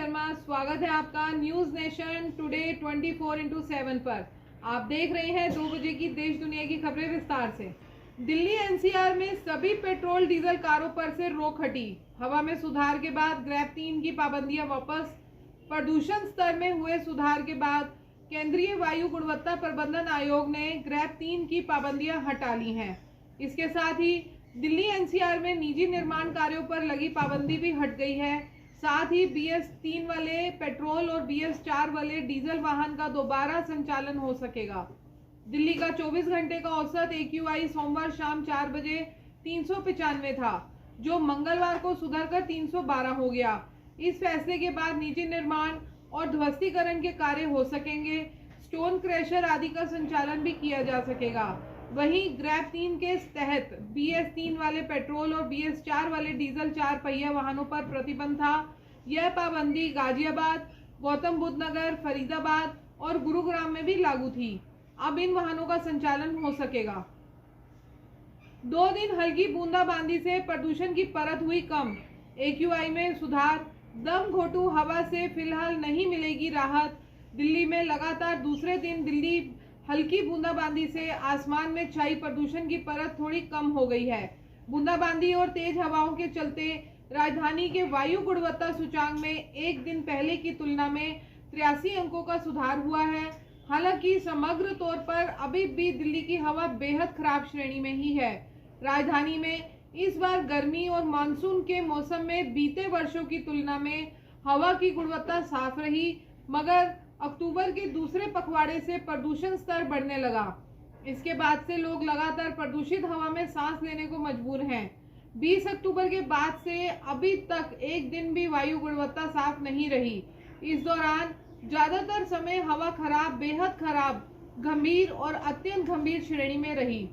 शर्मा। स्वागत है आपका न्यूज नेशन टुडे 24x7 पर। आप देख रहे हैं 2 बजे की देश दुनिया की खबरें विस्तार से। दिल्ली एनसीआर में सभी पेट्रोल डीजल कारों पर से रोक हटी। हवा में सुधार के बाद ग्रैप 3 की पाबंदियां वापस। प्रदूषण स्तर में हुए सुधार के बाद केंद्रीय वायु गुणवत्ता प्रबंधन आयोग ने ग्रैप 3 की पाबंदियां हटा ली हैं। इसके साथ ही दिल्ली एनसीआर में निजी निर्माण कार्यों पर लगी पाबंदी भी हट गई है। साथ ही BS3 वाले पेट्रोल और BS4 वाले डीजल वाहन का दोबारा संचालन हो सकेगा। दिल्ली का 24 घंटे का औसत AQI सोमवार शाम 4 बजे 395 था, जो मंगलवार को सुधरकर 312 हो गया। इस फैसले के बाद निजी निर्माण और ध्वस्तीकरण के कार्य हो सकेंगे। स्टोन क्रशर आदि का संचालन भी किया जा सकेगा। वहीं ग्रैप 3 के तहत BS3 वाले पेट्रोल और BS4 वाले डीजल 4 पहिया वाहनों पर प्रतिबंध था। यह पाबंदी गाजियाबाद, गौतम बुद्ध नगर, फरीदाबाद और गुरुग्राम में भी लागू थी। अब इन वाहनों का संचालन हो सकेगा। 2 दिन हल्की बूंदाबांदी से प्रदूषण की परत हुई कम। AQI में सुधार। दम घोटू हवा से फिलहाल नहीं मिलेगी राहत। दिल्ली में लगातार दूसरे दिन दिल्ली हल्की बूंदाबांदी से आसमान में छाई प्रदूषण की परत थोड़ी कम हो गई है। बूंदाबांदी और तेज हवाओं के चलते राजधानी के वायु गुणवत्ता सूचांक में एक दिन पहले की तुलना में 83 अंकों का सुधार हुआ है। हालांकि समग्र तौर पर अभी भी दिल्ली की हवा बेहद खराब श्रेणी में ही है। राजधानी में इस बार गर्मी और मानसून के मौसम में बीते वर्षों की तुलना में हवा की गुणवत्ता साफ रही, मगर अक्टूबर के दूसरे पखवाड़े से प्रदूषण स्तर बढ़ने लगा। इसके बाद से लोग लगातार प्रदूषित हवा में सांस लेने को मजबूर हैं। 20 अक्टूबर के बाद से अभी तक एक दिन भी वायु गुणवत्ता साफ नहीं रही। इस दौरान ज्यादातर समय हवा खराब, बेहद खराब, गंभीर और अत्यंत गंभीर श्रेणी में रही।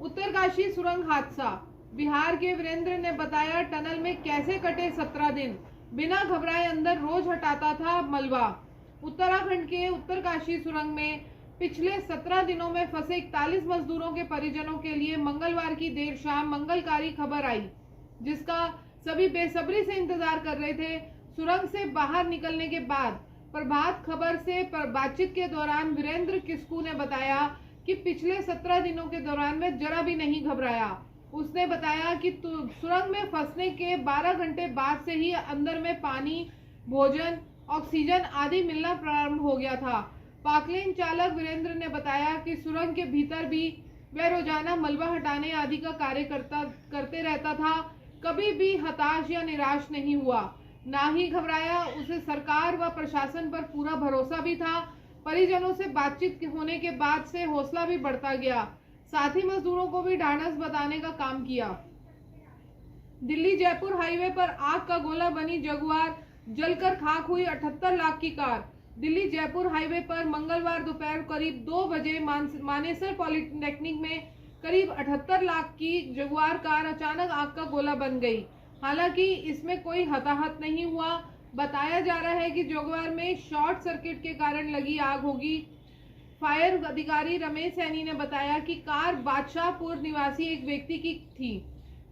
उत्तरकाशी सुरंग हादसा। बिहार के वीरेंद्र ने बताया, टनल में कैसे कटे 17 दिन, बिना घबराए अंदर रोज हटाता था मलबा। उत्तराखंड के उत्तरकाशी सुरंग में पिछले 17 दिनों में फंसे 41 मजदूरों के परिजनों के लिए मंगलवार की देर शाम मंगलकारी खबर आई, जिसका सभी बेसब्री से इंतजार कर रहे थे। सुरंग से बाहर निकलने के बाद प्रभात खबर से बातचीत के दौरान वीरेंद्र किस्कू ने बताया कि पिछले 17 दिनों के दौरान में जरा भी नहीं घबराया। उसने बताया कि सुरंग में फंसने के 12 घंटे बाद से ही अंदर में पानी, भोजन, ऑक्सीजन आदि मिलना प्रारंभ हो गया था। पाकलेन चालक वीरेंद्र ने बताया कि सुरंग के भीतर भी वह रोजाना मलबा हटाने आदि का कार्य करते रहता था। कभी भी हताश या निराश नहीं हुआ, ना ही घबराया। उसे सरकार व प्रशासन पर पूरा भरोसा भी था। परिजनों से बातचीत होने के बाद से हौसला भी बढ़ता गया। साथी मजदूरों को भी ढाढ़स बताने का काम किया। दिल्ली जयपुर हाईवे पर आग का गोला बनी जगुआर, जलकर खाक हुई 78 लाख की कार। दिल्ली जयपुर हाईवे पर मंगलवार दोपहर करीब 2 बजे मानेसर पॉलिटेक्निक में करीब 78 लाख की जगुआर कार अचानक आग का गोला बन गई। हालांकि इसमें कोई हताहत नहीं हुआ। बताया जा रहा है कि जगुआर में शॉर्ट सर्किट के कारण लगी आग होगी। फायर अधिकारी रमेश सैनी ने बताया कि कार बादशाहपुर निवासी एक व्यक्ति की थी।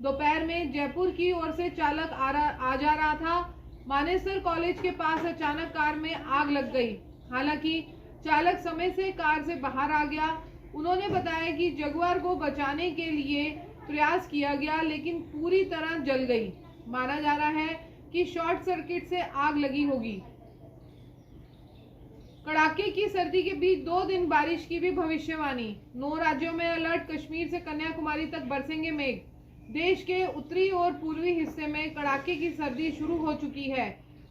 दोपहर में जयपुर की ओर से चालक आ जा रहा था। मानेसर कॉलेज के पास अचानक कार में आग लग गई। हालांकि चालक समय से कार से बाहर आ गया। उन्होंने बताया कि जगुआर को बचाने के लिए प्रयास किया गया, लेकिन पूरी तरह जल गई। माना जा रहा है कि शॉर्ट सर्किट से आग लगी होगी। कड़ाके की सर्दी के बीच 2 दिन बारिश की भी भविष्यवाणी। 9 राज्यों में अलर्ट। कश्मीर से कन्याकुमारी तक बरसेंगे मेघ। देश के उत्तरी और पूर्वी हिस्से में कड़ाके की सर्दी शुरू हो चुकी है।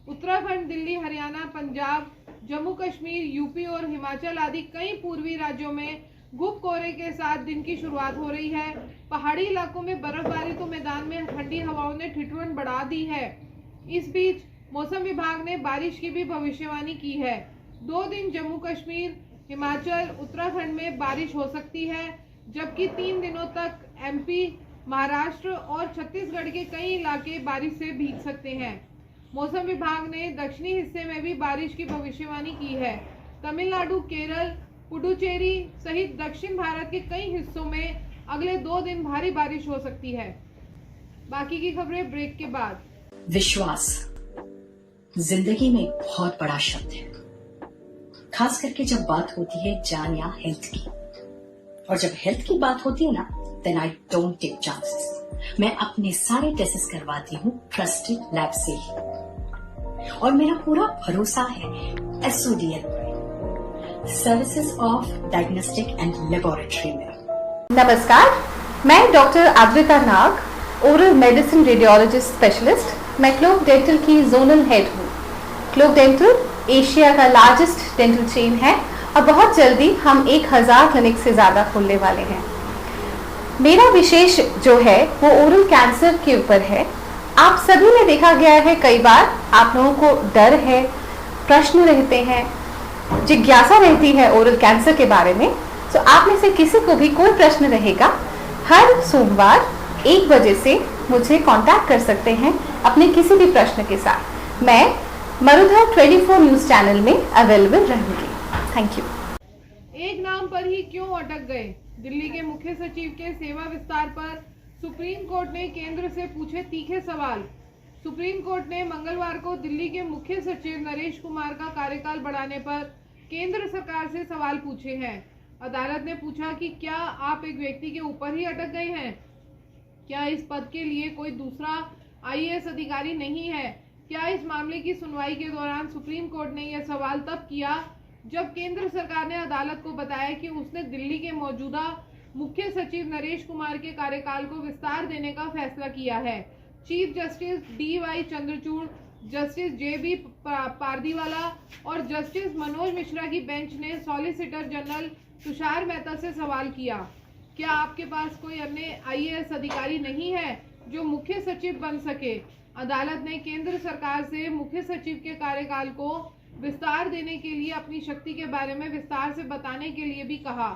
उत्तराखंड, दिल्ली, हरियाणा, पंजाब, जम्मू कश्मीर, यूपी और हिमाचल आदि कई पूर्वी राज्यों में घुप कोहरे के साथ दिन की शुरुआत हो रही है। पहाड़ी इलाकों में बर्फबारी तो मैदान में ठंडी हवाओं ने ठिठुरन बढ़ा दी है। इस बीच मौसम विभाग ने बारिश की भी भविष्यवाणी की है। 2 दिन जम्मू कश्मीर, हिमाचल, उत्तराखंड में बारिश हो सकती है, जबकि 3 दिनों तक MP, महाराष्ट्र और छत्तीसगढ़ के कई इलाके बारिश से भीग सकते हैं। मौसम विभाग ने दक्षिणी हिस्से में भी बारिश की भविष्यवाणी की है। तमिलनाडु, केरल, पुडुचेरी सहित दक्षिण भारत के कई हिस्सों में अगले 2 दिन भारी बारिश हो सकती है। बाकी की खबरें ब्रेक के बाद। विश्वास, जिंदगी में एक बहुत बड़ा शब्द है, खास करके जब बात होती है जान या हेल्थ की। और जब हेल्थ की बात होती है ना, then I don't take chances. मैं अपने सारे टेस्ट करवाती हूँ ट्रस्टेड लैब से ही, और मेरा पूरा भरोसा है SODL services of diagnostic and laboratory में। नमस्कार, मैं डॉक्टर आद्रिता नाग, ओरल मेडिसिन रेडियोलॉजिस्ट स्पेशलिस्ट। मैं क्लोक डेंटल की जोनल हेड हूँ। क्लोक डेंटल एशिया का लार्जेस्ट डेंटल चेन है और बहुत जल्दी हम 1000 क्लिनिक से ज़्यादा खोलने वाले हैं। मेरा विशेष जो है वो ओरल कैंसर के ऊपर है। आप सभी ने देखा गया है, कई बार आप लोगों को डर है, प्रश्न रहते हैं, जिज्ञासा रहती है ओरल कैंसर के बारे में। तो आप में से किसी को भी कोई प्रश्न रहेगा, हर सोमवार 1 बजे से मुझे कांटेक्ट कर सकते हैं अपने किसी भी प्रश्न के साथ। मैं मरुधर 24 न्यूज़ चैनल में अवेलेबल रहूंगी। Thank you. एक नाम पर ही क्यों अटक गए? दिल्ली के मुख्य सचिव के सेवा विस्तार पर सुप्रीम कोर्ट ने केंद्र से पूछे तीखे सवाल। सुप्रीम कोर्ट ने मंगलवार को दिल्ली के मुख्य सचिव नरेश कुमार का कार्यकाल बढ़ाने पर केंद्र सरकार से सवाल पूछे हैं। अदालत ने पूछा कि क्या आप एक व्यक्ति के ऊपर ही अटक गए हैं? क्या इस पद के लिए कोई दूसरा IAS अधिकारी नहीं है? क्या इस मामले की सुनवाई के दौरान सुप्रीम कोर्ट ने यह सवाल तब किया जब केंद्र सरकार ने अदालत को बताया कि उसने दिल्ली के मौजूदा मुख्य सचिव नरेश कुमार के कार्यकाल को विस्तार देने का फैसला किया है। Chief justice DY Chandrachud, justice JB Pardiwala और जस्टिस मनोज मिश्रा की बेंच ने सॉलिसिटर जनरल तुषार मेहता से सवाल किया, क्या आपके पास कोई अन्य IAS अधिकारी नहीं है जो मुख्य सचिव बन सके? अदालत ने केंद्र सरकार से मुख्य सचिव के कार्यकाल को विस्तार देने के लिए अपनी शक्ति के बारे में विस्तार से बताने के लिए भी कहा।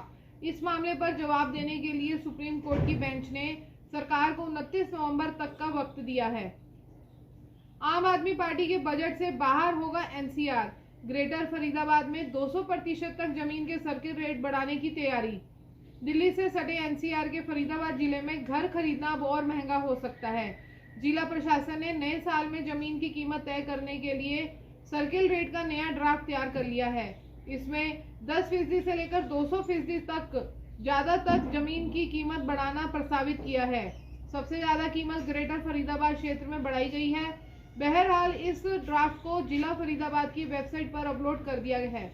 इस मामले पर जवाब देने के लिए सुप्रीम कोर्ट की बेंच ने सरकार को 29 नवंबर तक का वक्त दिया है। आम आदमी पार्टी के बजट से बाहर होगा NCR। ग्रेटर फरीदाबाद में 200% तक जमीन के सर्किल रेट बढ़ाने की तैयारी। दिल्ली से सटे NCR के फरीदाबाद जिले में घर खरीदना अब और महंगा हो सकता है। जिला प्रशासन ने नए साल में जमीन की कीमत तय करने के लिए सर्किल रेट का नया ड्राफ्ट तैयार कर लिया है। इसमें 10% से लेकर 200% तक ज्यादा तक जमीन की कीमत बढ़ाना प्रस्तावित किया है। सबसे ज्यादा कीमत ग्रेटर फरीदाबाद क्षेत्र में बढ़ाई गई है। बहरहाल इस ड्राफ्ट को जिला फरीदाबाद की वेबसाइट पर अपलोड कर दिया है।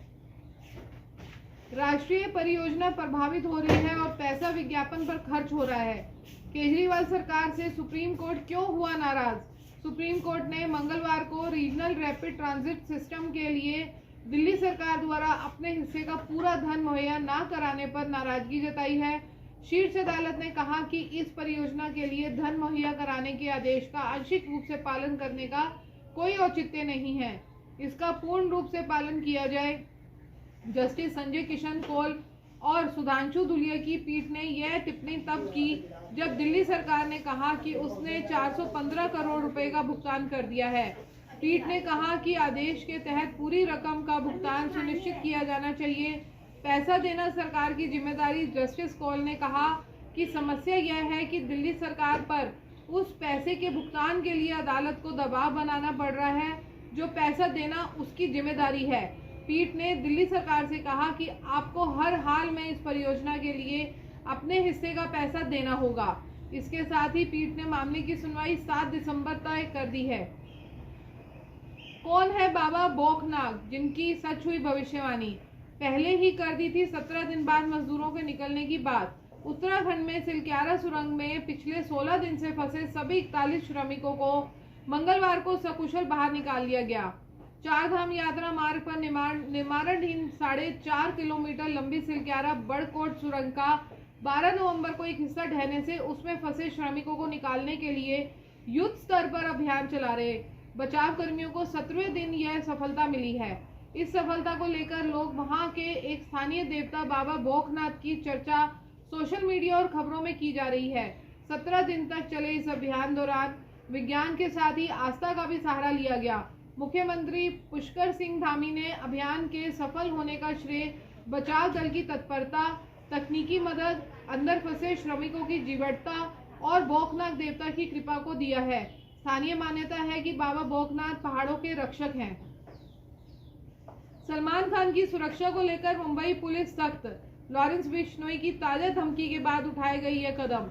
राष्ट्रीय परियोजना प्रभावित हो रही है और पैसा विज्ञापन पर खर्च हो रहा है। केजरीवाल सरकार से सुप्रीम कोर्ट क्यों हुआ नाराज? सुप्रीम कोर्ट ने मंगलवार को रीजनल रैपिड ट्रांजिट सिस्टम के लिए दिल्ली सरकार द्वारा अपने हिस्से का पूरा धन मुहैया न कराने पर नाराजगी जताई है। शीर्ष अदालत ने कहा कि इस परियोजना के लिए धन मुहैया कराने के आदेश का आंशिक रूप से पालन करने का कोई औचित्य नहीं है। इसका पूर्ण रूप से पालन किया जाए। जस्टिस संजय किशन कौल और सुधांशु धुलिया की पीठ ने यह टिप्पणी तब की जब दिल्ली सरकार ने कहा कि उसने 415 करोड़ रुपए का भुगतान कर दिया है। पीठ ने कहा कि आदेश के तहत पूरी रकम का भुगतान सुनिश्चित किया जाना चाहिए। पैसा देना सरकार की जिम्मेदारी। जस्टिस कौल ने कहा कि समस्या यह है कि दिल्ली सरकार पर उस पैसे के भुगतान के लिए अदालत को दबाव बनाना पड़ रहा है जो पैसा देना उसकी जिम्मेदारी है। पीठ ने दिल्ली सरकार से कहा कि आपको हर हाल में इस परियोजना के लिए अपने हिस्से का पैसा देना होगा। इसके साथ ही पीठ ने मामले की सुनवाई 7 दिसंबर तय कर दी है। कौन है बाबा बौखनाग जिनकी सच हुई भविष्यवाणी? पहले ही कर दी थी 17 दिन बाद मजदूरों के निकलने की बात। उत्तराखंड में सिलक्यारा सुरंग में पिछले 16 दिन से फंसे सभी 41 श्रमिकों को मंगलवार को सकुशल बाहर निकाल लिया गया। चारधाम यात्रा मार्ग पर निर्माणाधीन 4.5 किलोमीटर लंबी सिलक्यारा बड़कोट सुरंग का 12 नवंबर को एक हिस्सा ढहने से उसमें फंसे श्रमिकों को निकालने के लिए युद्ध स्तर पर अभियान चला रहे बचाव कर्मियों को 17वें दिन यह सफलता मिली है। इस सफलता को लेकर लोग वहां के एक स्थानीय देवता बाबा बौखनाथ की चर्चा सोशल मीडिया और खबरों में की जा रही है। 17 दिन तक चले इस अभियान दौरान विज्ञान के साथ ही आस्था का भी सहारा लिया गया। मुख्यमंत्री पुष्कर सिंह धामी ने अभियान के सफल होने का श्रेय बचाव दल की तत्परता, तकनीकी मदद, अंदर फंसे श्रमिकों की जीवटता और बौखनाथ देवता की कृपा को दिया है। स्थानीय मान्यता है कि बाबा भोगनाथ पहाड़ों के रक्षक हैं। सलमान खान की सुरक्षा को लेकर मुंबई पुलिस सख्त, लॉरेंस बिश्नोई की ताजा धमकी के बाद उठाए गए ये कदम।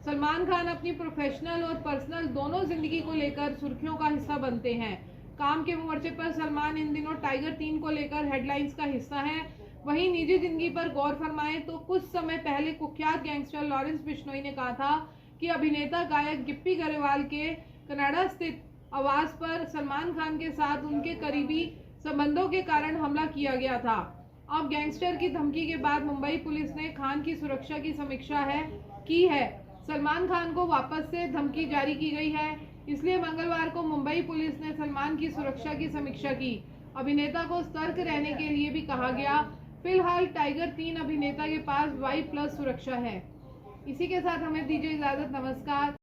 सलमान खान अपनी प्रोफेशनल और पर्सनल दोनों जिंदगी को लेकर सुर्खियों का हिस्सा बनते हैं। काम के मोर्चे पर सलमान इन दिनों टाइगर 3 को लेकर हेडलाइंस का हिस्सा है। वहीं निजी जिंदगी पर गौर फरमाएं तो कुछ समय पहले कुख्यात गैंगस्टर लॉरेंस बिश्नोई ने कहा था कि अभिनेता गायक गिप्पी गरेवाल के कनाडा स्थित आवास पर सलमान खान के साथ उनके करीबी संबंधों के कारण हमला किया गया था। अब गैंगस्टर की धमकी के बाद मुंबई पुलिस ने खान की सुरक्षा की समीक्षा की है। सलमान खान को वापस से धमकी जारी की गई है, इसलिए मंगलवार को मुंबई पुलिस ने सलमान की सुरक्षा की समीक्षा की। अभिनेता को सतर्क रहने के लिए भी कहा गया। फिलहाल टाइगर 3 अभिनेता के पास Y+ सुरक्षा है। इसी के साथ हमें दीजिए इजाजत। नमस्कार।